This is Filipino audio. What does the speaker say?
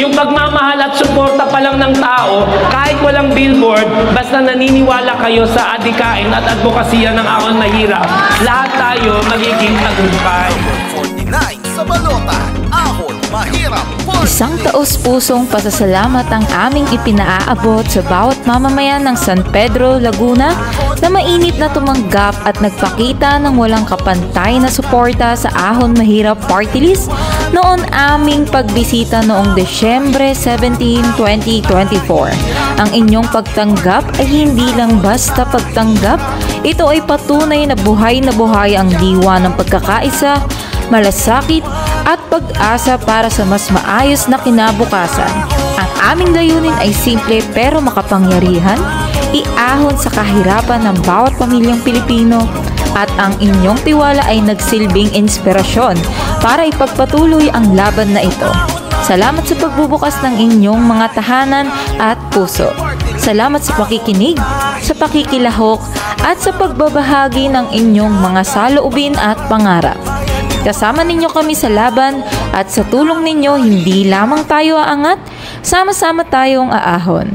Yung pagmamahal at suporta pa lang ng tao, kahit walang billboard, basta naniniwala kayo sa adikain at advokasya ng Ahon Mahirap, lahat tayo magiging tagumpay. 49 sa balota, Ahon Mahirap. Isang taos-pusong pasasalamat ang aming ipinaaabot sa bawat mamamayan ng San Pedro, Laguna na mainit na tumanggap at nagpakita ng walang kapantay na suporta sa Ahon Mahirap Party List noon aming pagbisita noong Desyembre 17, 2024. Ang inyong pagtanggap ay hindi lang basta pagtanggap, ito ay patunay na buhay ang diwa ng pagkakaisa, malasakit at pag-asa para sa mas maayos na kinabukasan. Ang aming layunin ay simple pero makapangyarihan, iahon sa kahirapan ng bawat pamilyang Pilipino, at ang inyong tiwala ay nagsilbing inspirasyon para ipagpatuloy ang laban na ito. Salamat sa pagbubukas ng inyong mga tahanan at puso. Salamat sa pakikinig, sa pakikilahok at sa pagbabahagi ng inyong mga saloobin at pangarap. Kasama ninyo kami sa laban at sa tulong ninyo hindi lamang tayo aangat, sama-sama tayong aahon.